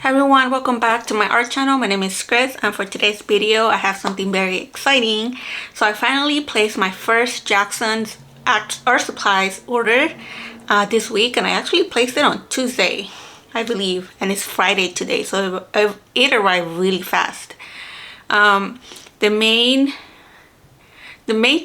Hi everyone, welcome back to my art channel. My name is Chris, and for today's video I have something very exciting. So I finally placed my first Jackson's art supplies order this week, and I actually placed it on Tuesday, I believe, and it's Friday today, so it arrived really fast. The main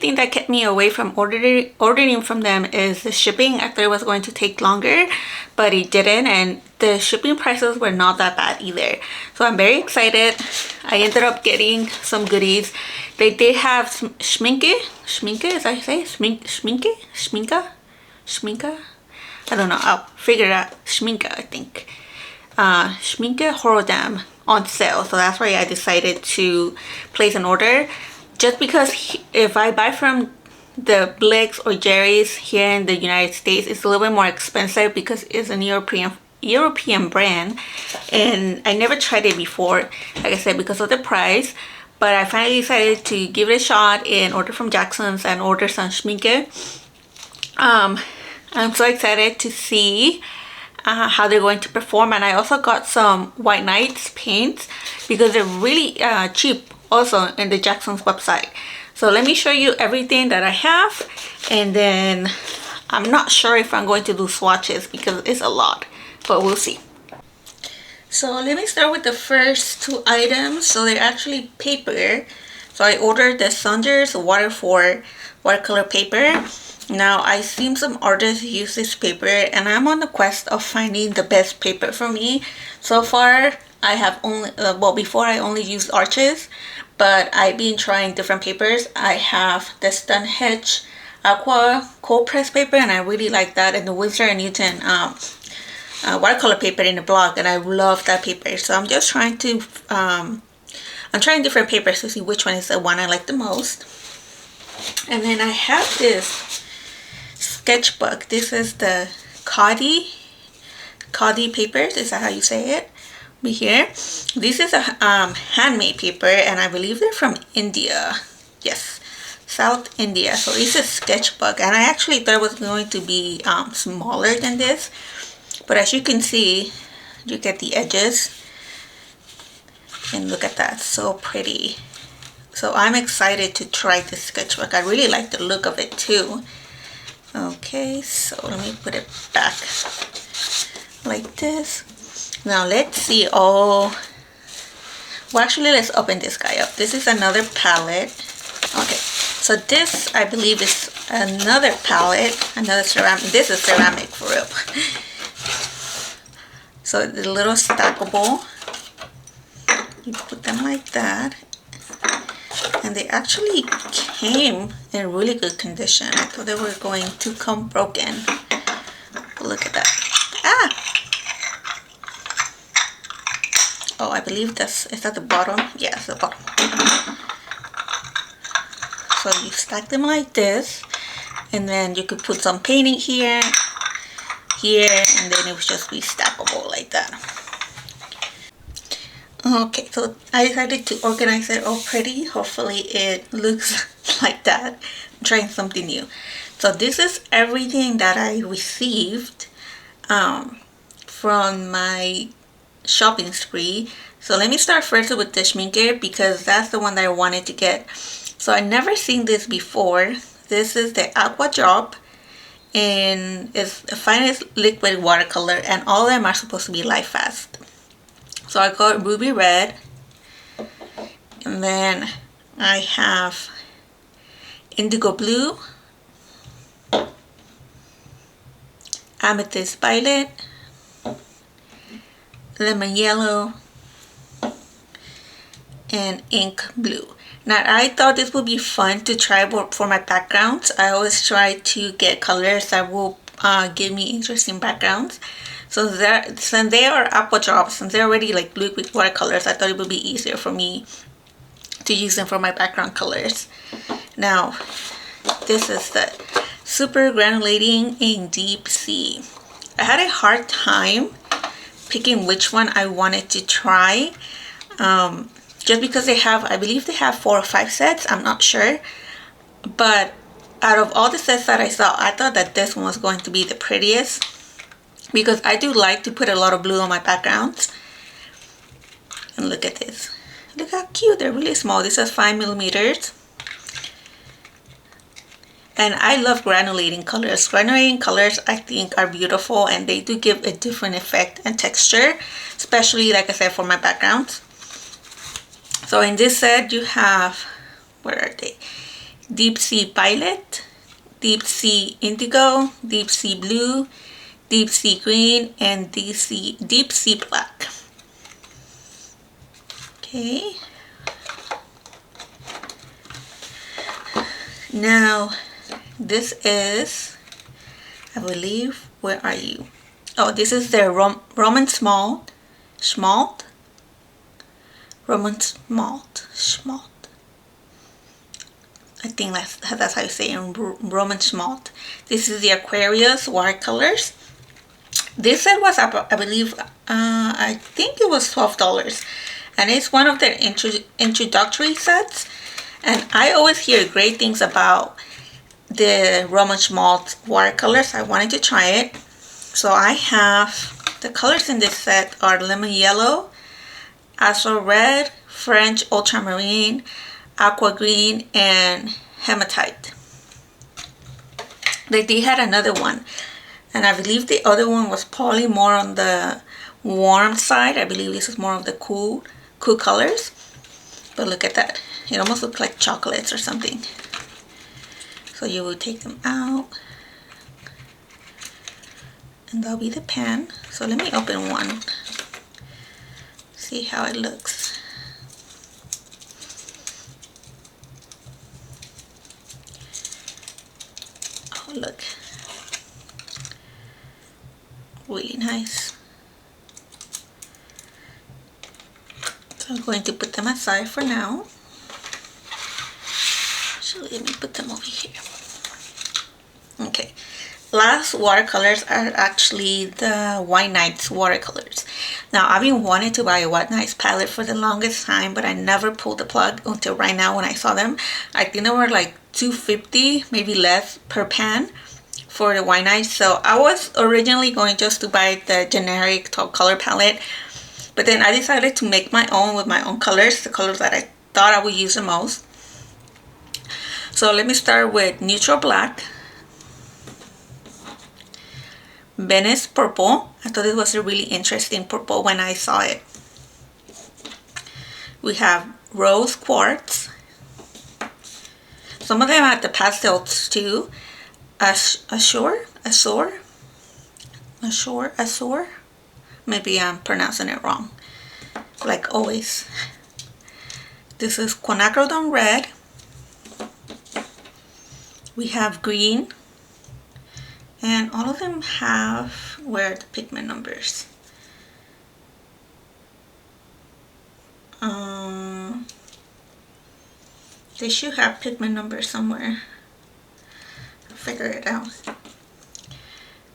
thing that kept me away from ordering from them is the shipping. I thought it was going to take longer, but it didn't, and the shipping prices were not that bad either. So I'm very excited. I ended up getting some goodies. They did have some Schmincke, is that how you say? Schmincke? I don't know, I'll figure it out. Schmincke, I think. Schmincke HORADAM on sale, so that's why I decided to place an order. Just because if I buy from the Blicks or Jerry's here in the United States, it's a little bit more expensive because it's an European brand, and I never tried it before, like I said, because of the price. But I finally decided to give it a shot and order from Jackson's and order some Schmincke. I'm so excited to see how they're going to perform, and I also got some White Nights paints because they're really cheap also in the Jackson's website. So let me show you everything that I have, and then I'm not sure if I'm going to do swatches because it's a lot, but we'll see. So let me start with the first two items. So they're actually paper. So I ordered the Saunders watercolor paper. Now I've seen some artists use this paper, and I'm on the quest of finding the best paper for me. So far I have only before I only used Arches, but I've been trying different papers. I have the Stunhedge Aqua cold press paper, and I really like that, and the Winsor & Newton watercolor paper in the blog, and I love that paper. So I'm just trying to I'm trying different papers to see which one is the one I like the most. And then I have this sketchbook. This is the Khadi papers, is that how you say it? Here, this is a handmade paper, and I believe they're from India. Yes, South India. So it's a sketchbook, and I actually thought it was going to be smaller than this, but as you can see, you get the edges, and look at that, so pretty. So I'm excited to try this sketchbook. I really like the look of it too. Okay, so let me put it back like this. Now let's see. Well, actually, let's open this guy up. This is another palette. Okay, so this I believe is another palette, another ceramic. This is ceramic for real. So the little stackable, you put them like that, and they actually came in really good condition. I thought they were going to come broken. Look at that. Oh, I believe is that the bottom? Yeah, it's the bottom. So you stack them like this, and then you could put some painting here, and then it would just be stackable like that. Okay, so I decided to organize it all pretty. Hopefully it looks like that. I'm trying something new. So this is everything that I received from my shopping spree. So let me start first with the Schmincke, because that's the one that I wanted to get. So I never seen this before. This is the Aqua Drop, in is the finest liquid watercolor, and all of them are supposed to be light fast. So I got ruby red, and then I have indigo blue, amethyst violet, lemon yellow, and ink blue. Now I thought this would be fun to try for my backgrounds. I always try to get colors that will give me interesting backgrounds. So since they are apple drops, since they're already like liquid watercolors, I thought it would be easier for me to use them for my background colors. Now this is the super granulating in deep sea. I had a hard time picking which one I wanted to try. Just because they have, I believe they have 4 or 5 sets, I'm not sure. But out of all the sets that I saw, I thought that this one was going to be the prettiest, because I do like to put a lot of blue on my backgrounds. And look at this. Look how cute, they're really small. This is 5 millimeters. And I love granulating colors. Granulating colors, I think, are beautiful, and they do give a different effect and texture, especially, like I said, for my backgrounds. So in this set you have, where are they? Deep sea violet, deep sea indigo, deep sea blue, deep sea green, and deep sea black. Okay. Now this is, I believe, where are you? Oh, this is the Roman smalt. I think that's how you say it, in Roman smalt. This is the Aquarius watercolors. This set was, I believe, I think it was $12, and it's one of their introductory sets. And I always hear great things about the Roman smalt watercolors. I wanted to try it. So I have, the colors in this set are lemon yellow, Azure red, French ultramarine, aqua green, and hematite. They had another one, and I believe the other one was probably more on the warm side. I believe this is more of the cool colors. But look at that. It almost looks like chocolates or something. So you will take them out, and that'll be the pen. So let me open one. See how it looks. Oh, look. Really nice. So I'm going to put them aside for now. So let me put them over here. Okay. Last watercolors are actually the White Nights watercolors. Now, I've been wanting to buy a White Nights palette for the longest time, but I never pulled the plug until right now when I saw them. I think they were like $2.50, maybe less, per pan for the White Nights. So I was originally going just to buy the generic top color palette, but then I decided to make my own with my own colors, the colors that I thought I would use the most. So let me start with neutral black, Venice purple. I thought it was a really interesting purple when I saw it. We have rose quartz. Some of them have the pastels too. Azure. Maybe I'm pronouncing it wrong, like always. This is Quinacridone red. We have green. And all of them have, where are the pigment numbers? They should have pigment numbers somewhere. I'll figure it out.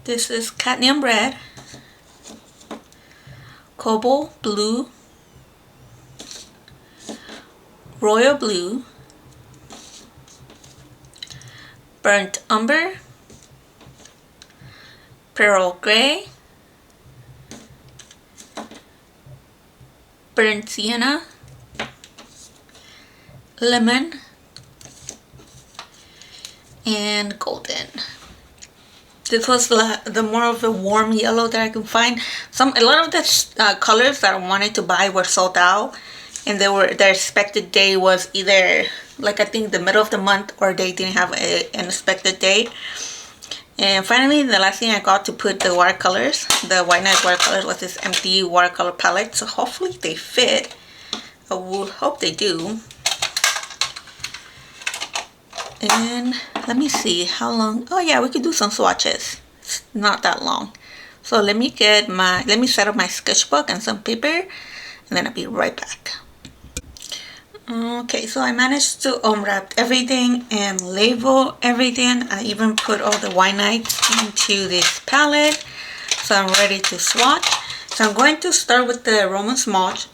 This is cadmium red, cobalt blue, royal blue, burnt umber, pearl gray, burnt sienna, lemon, and golden. This was the more of the warm yellow that I could find. A lot of the colors that I wanted to buy were sold out, and their expected day was either like I think the middle of the month, or they didn't have an expected date. And finally, the last thing I got to put the watercolors, the white night watercolors, was this empty watercolor palette. So hopefully they fit. I will hope they do. And let me see how long. Oh yeah, we could do some swatches. It's not that long. So let me set up my sketchbook and some paper, and then I'll be right back. Okay, so I managed to unwrap everything and label everything. I even put all the white nights into this palette. So I'm ready to swatch. So I'm going to start with the Roman smalt.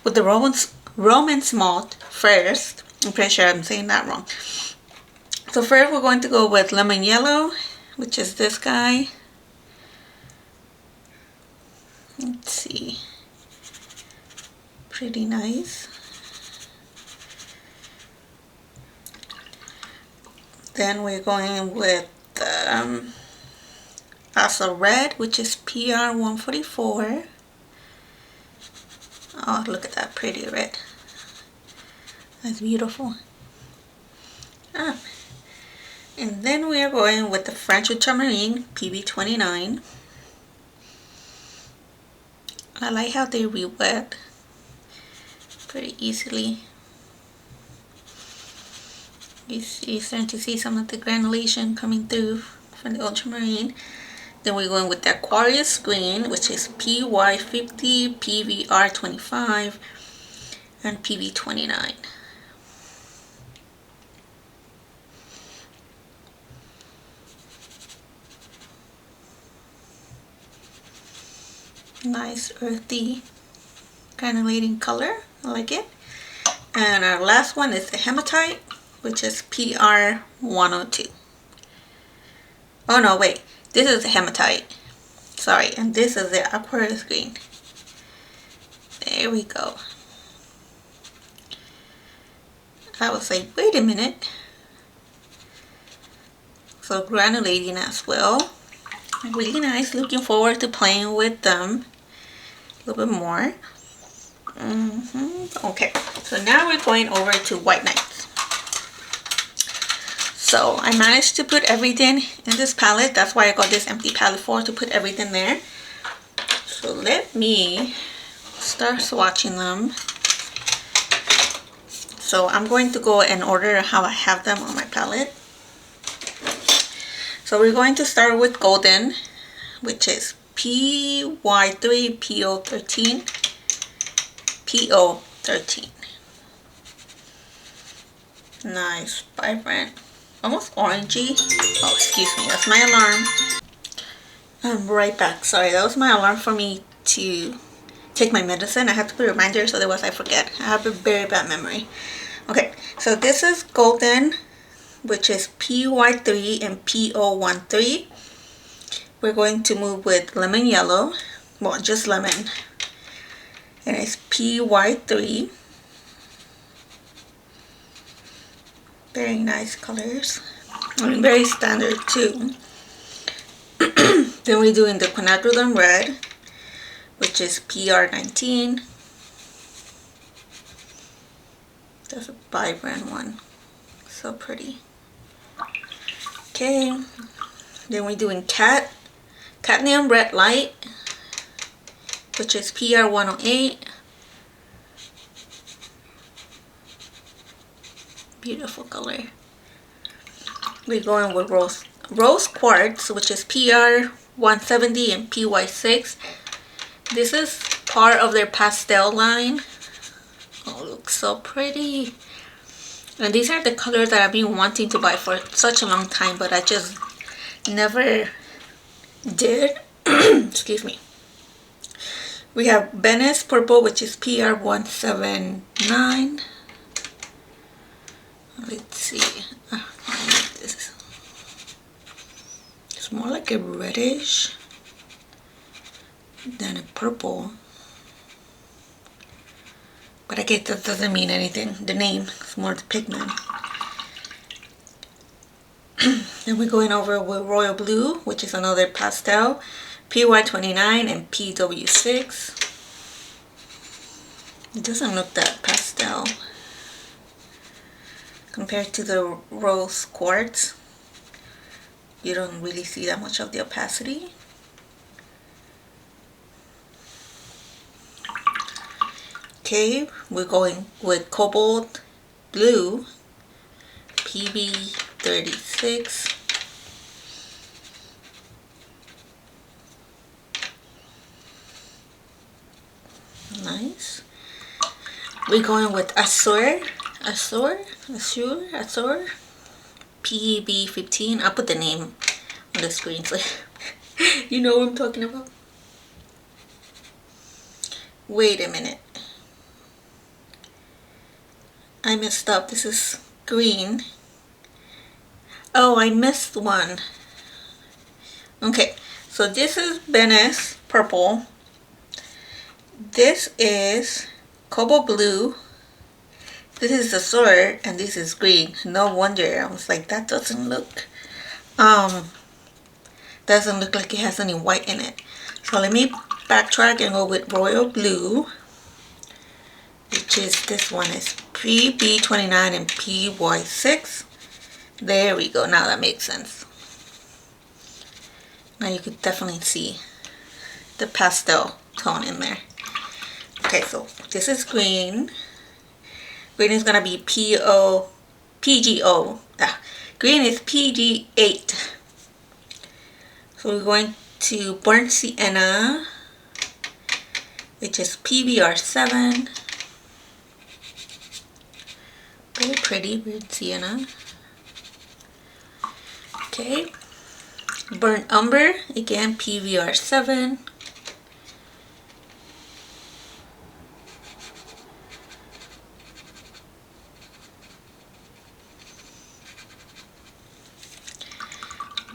With the Roman smalt first. I'm pretty sure I'm saying that wrong. So first we're going to go with lemon yellow, which is this guy. Let's see. Pretty nice. Then we're going with Azure red, which is PR 144. Oh, look at that pretty red. That's beautiful. And then we are going with the French ultramarine PB29. I like how they re-wet pretty easily. You're starting to see some of the granulation coming through from the ultramarine. Then we're going with the Aquarius green, which is PY50, PVR25, and PB29. Nice earthy granulating color. I like it. And our last one is the hematite, which is PR 102. Oh no, wait. This is the hematite. Sorry. And this is the Aquarius green. There we go. I was like, wait a minute. So granulating as well. Really nice. Looking forward to playing with them a little bit more. Okay, so now we're going over to white nights. So I managed to put everything in this palette. That's why I got this empty palette for, to put everything there. So let me start swatching them. So I'm going to go in order how I have them on my palette. So we're going to start with golden, which is PY3 PO13. PO13. Nice, vibrant, almost orangey. Oh, excuse me, that's my alarm. I'm right back. Sorry, that was my alarm for me to take my medicine. I have to put reminders, otherwise I forget. I have a very bad memory. Okay, so this is golden, which is PY3 and PO13. We're going to move with lemon yellow. Well, just lemon. And it's PY3. Very nice colors. I mean, very standard too. Then we're doing the Quinacridone red, which is PR19. That's a vibrant one. So pretty. Okay. Then we're doing Cadmium red light, which is PR 108. Beautiful color. We're going with rose quartz, which is PR 170 and PY6. This is part of their pastel line. Oh, it looks so pretty. And these are the colors that I've been wanting to buy for such a long time, but I just never did. Excuse me. We have Venice purple, which is PR 179. Let's see. This. It's more like a reddish than a purple. But I guess that doesn't mean anything. The name is more the pigment. Then we're going over with Royal Blue, which is another pastel, PY29 and PW6. It doesn't look that pastel compared to the Rose Quartz. You don't really see that much of the opacity. Okay, we're going with Cobalt Blue, PB36. Nice. We're going with Azure, PB15. I'll put the name on the screen so you know what I'm talking about. Wait a minute. I messed up. This is green. Oh, I missed one. Okay, so this is Venice purple. This is Cobalt Blue. This is Azure, and this is green. No wonder. I was like, that doesn't look like it has any white in it. So let me backtrack and go with Royal Blue, which is, this one is PB29 and PY6. There we go. Now that makes sense. Now you could definitely see the pastel tone in there. Okay, so this is green. Green is gonna be PGO. Green is PG8. So we're going to Burnt Sienna, which is PBR7. Very pretty Burnt Sienna. Okay. Burnt Umber, again PBR7.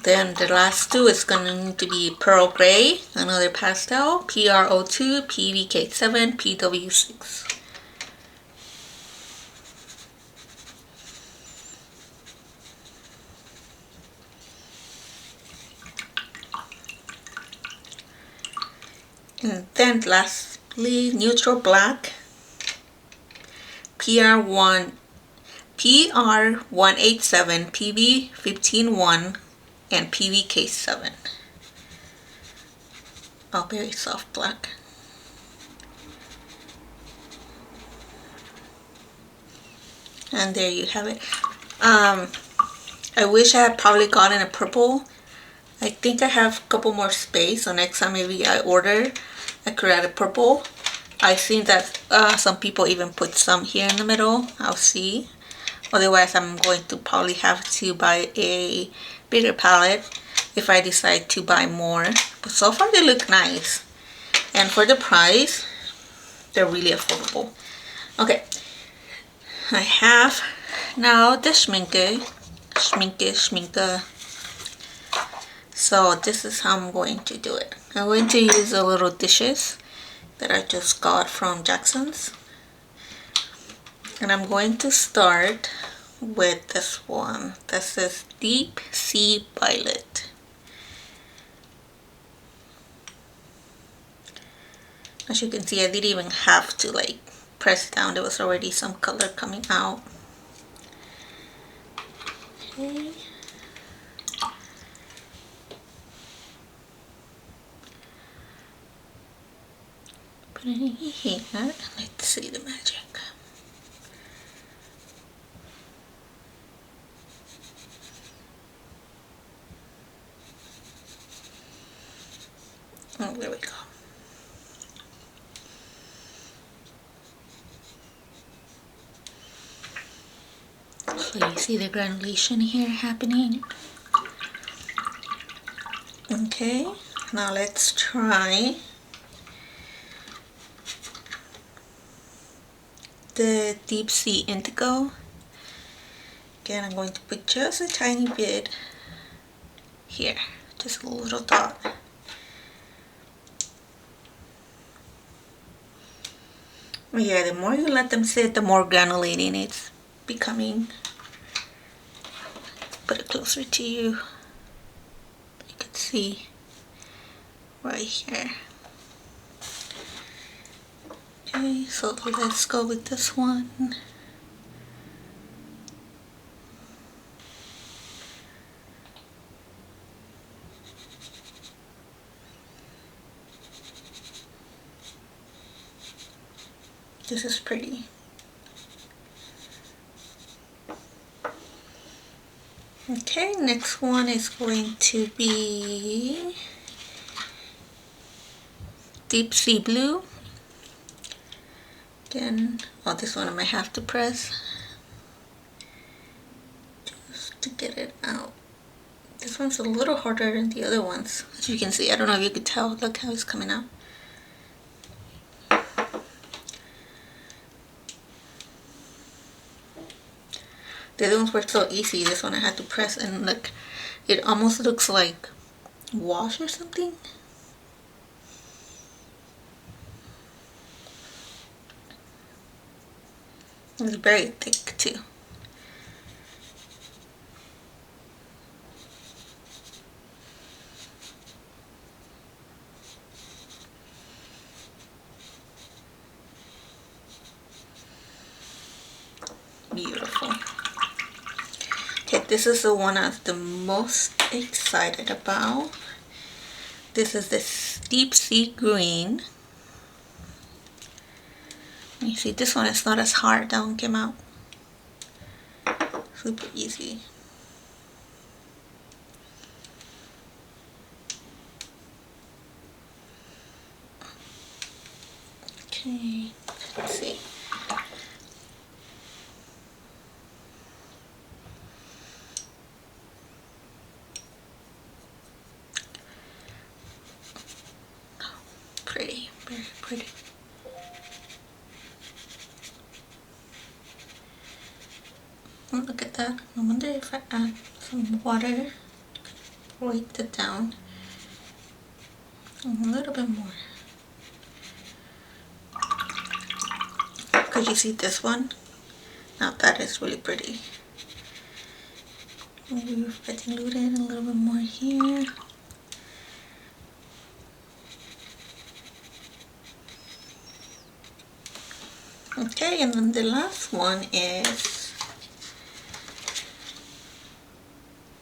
Then the last two is going to be Pearl Gray, another pastel, PRO2, PVK7, PW6. And then lastly, Neutral Black, PR1, PR187, PB151, and PVK7. Oh, very soft black. And there you have it. I wish I had probably gotten a purple. I think I have a couple more space, so next time maybe I order, I could add a purple. I've seen that some people even put some here in the middle. I'll see. Otherwise, I'm going to probably have to buy a bigger palette if I decide to buy more. But so far they look nice, and for the price they're really affordable. Okay, I have now the Schmincke. So this is how I'm going to do it. I'm going to use the little dishes that I just got from Jackson's, and I'm going to start with this one. This is Deep Sea Violet. As you can see, I didn't even have to like press it down. There was already some color coming out. Okay. Put it in here. Let's see the magic. Oh, there we go. So you see the granulation here happening. Okay, now let's try the Deep Sea Indigo. Again, I'm going to put just a tiny bit here, just a little dot. Yeah, the more you let them sit, the more granulating it's becoming. put it closer to you. You can see right here. Okay, so let's go with this one. This is pretty. Okay, next one is going to be Deep Sea Blue. Again, oh, this one I might have to press just to get it out. This one's a little harder than the other ones, as you can see. I don't know if you could tell. Look how it's coming out. The other ones were so easy. This one I had to press, and look, it almost looks like wash or something. It's very thick too. Beautiful. Okay, this is the one I'm the most excited about. This is this Deep Sea Green. You see, this one is not as hard. That one came out super easy. Okay, let's see. Pretty, very pretty. Oh, look at that. I wonder if I add some water, weight it down a little bit more. Could you see this one? Now that is really pretty. Maybe if I dilute it a little bit more here. Okay, and then the last one is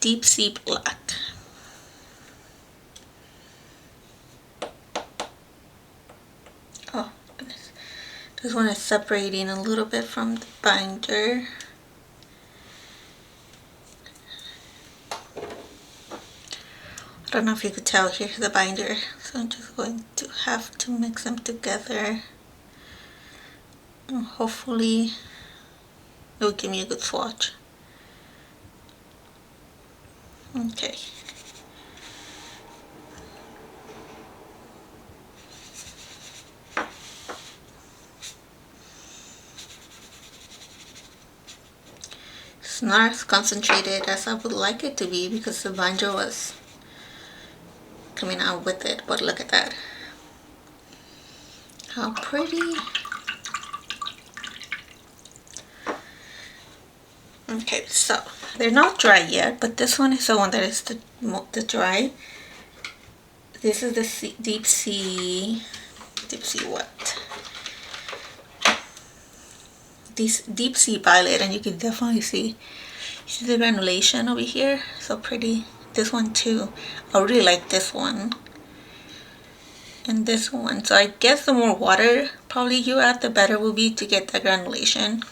Deep Sea Black. Oh goodness, this one is separating a little bit from the binder. I don't know if you could tell, here's the binder, so I'm just going to have to mix them together. And hopefully it will give me a good swatch. Okay. It's not as concentrated as I would like it to be because the binder was coming out with it, but look at that. How pretty. Okay, so they're not dry yet, but this one is the one that is the dry. This is the deep sea what? This deep sea violet, and you can definitely see the granulation over here. So pretty. This one too. I really like this one. And this one. So I guess the more water probably you add, the better will be to get the granulation.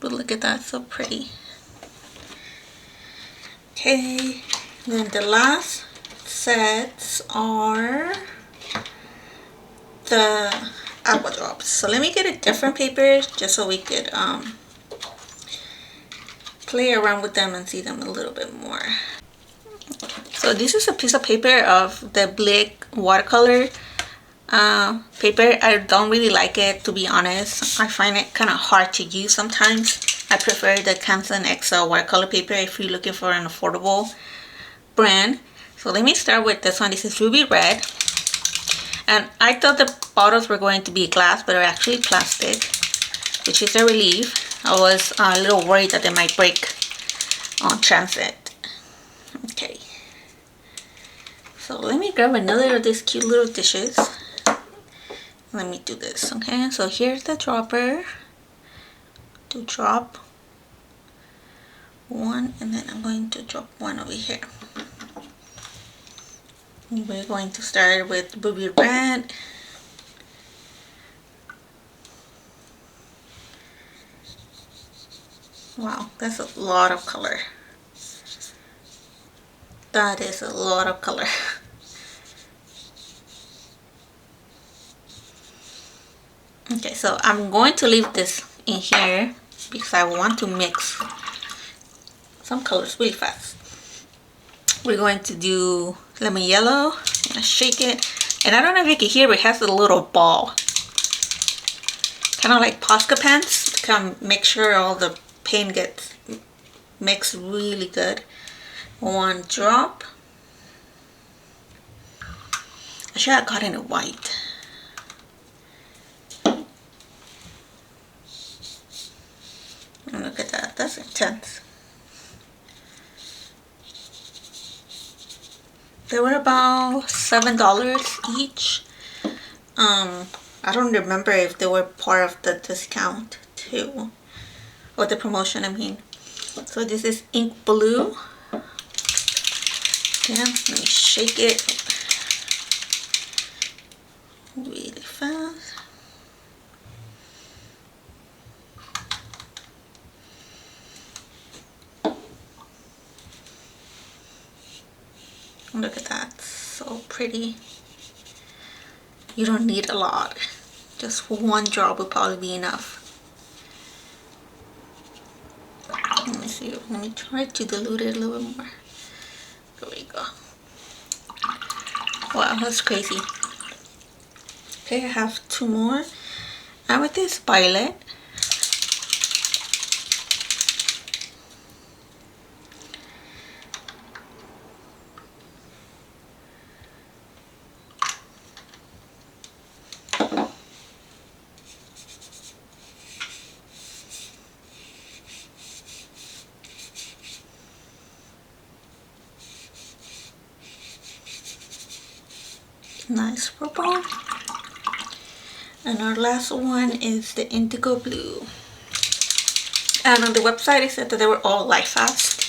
But look at that, so pretty. Okay, then the last sets are the aqua drops. So let me get a different paper just so we could play around with them and see them a little bit more. So this is a piece of paper of the Blick watercolor paper. I don't really like it, to be honest. I find it kind of hard to use sometimes. I prefer the Canson XL watercolor paper if you're looking for an affordable brand. So let me start with this one. This is Ruby Red. And I thought the bottles were going to be glass, but they're actually plastic, which is a relief. I was a little worried that they might break. on transit. Okay, so let me grab another of these cute little dishes. Let me do this. Okay, so here's the dropper to drop one, and then I'm going to drop one over here. We're going to start with ruby red. Wow, that's a lot of color. That is a lot of color. Okay, so I'm going to leave this in here because I want to mix some colors really fast. We're going to do lemon yellow. I'm gonna shake it, and I don't know if you can hear, but it has a little ball, kind of like Posca pens, to kind of make sure all the paint gets mixed really good. One drop. I should have gotten it white. And look at that, that's intense. They were about $7 each. I don't remember if they were part of the discount too, or the promotion, I mean. So this is ink blue. Again, let me shake it really fast. Look at that, so pretty. You don't need a lot, just one drop will probably be enough. Let me see, let me try to dilute it a little bit more. There we go. Wow, that's crazy. Okay, I have two more. And with this violet, nice purple, and our last one is the indigo blue. And on the website it said that they were all light fast.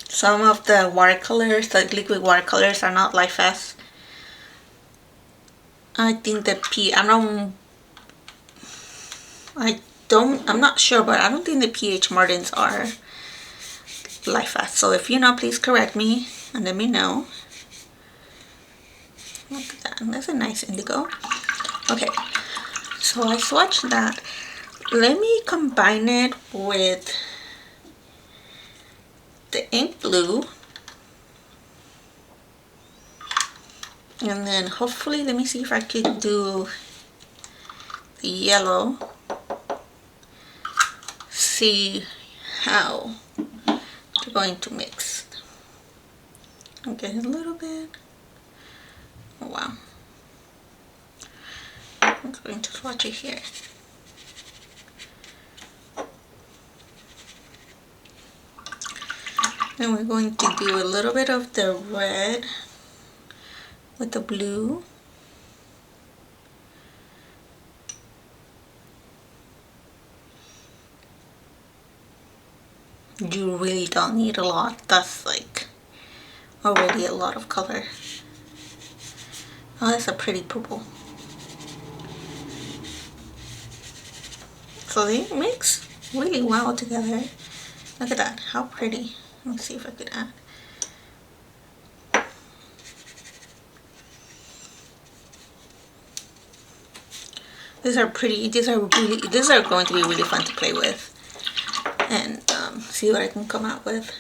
Some of the watercolors, like liquid watercolors, are not light fast. I think the I'm not sure, but I don't think the PH Martins are light fast. So if you know, please correct me and let me know. Look at that, that's a nice indigo. Okay, so I swatched that. Let me combine it with the ink blue, and then hopefully, let me see if I could do the yellow. See how they're going to mix. Okay, a little bit. Oh, wow. I'm going to swatch it here. Then we're going to do a little bit of the red with the blue. You really don't need a lot. That's like already a lot of color. Oh, that's a pretty purple. So they mix really well together. Look at that, how pretty. Let me see if I could add. These are pretty, these are going to be really fun to play with. And see what I can come out with.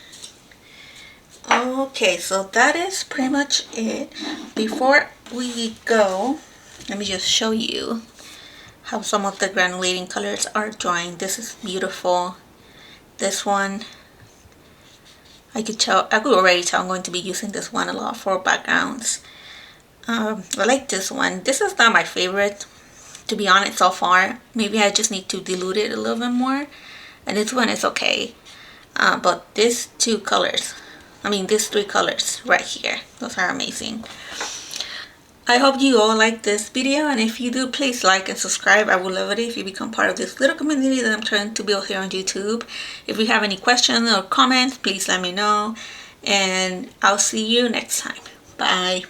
Okay, so that is pretty much it. Before we go, let me just show you how some of the granulating colors are drying. This is beautiful. This one, I could already tell I'm going to be using this one a lot for backgrounds. I like this one. This is not my favorite, to be honest, so far. Maybe I just need to dilute it a little bit more. And this one is okay. but these two colors, I mean these three colors right here, those are amazing. I hope you all like this video, and if you do, please like and subscribe. I would love it if you become part of this little community that I'm trying to build here on YouTube. If you have any questions or comments, please let me know, and I'll see you next time. Bye.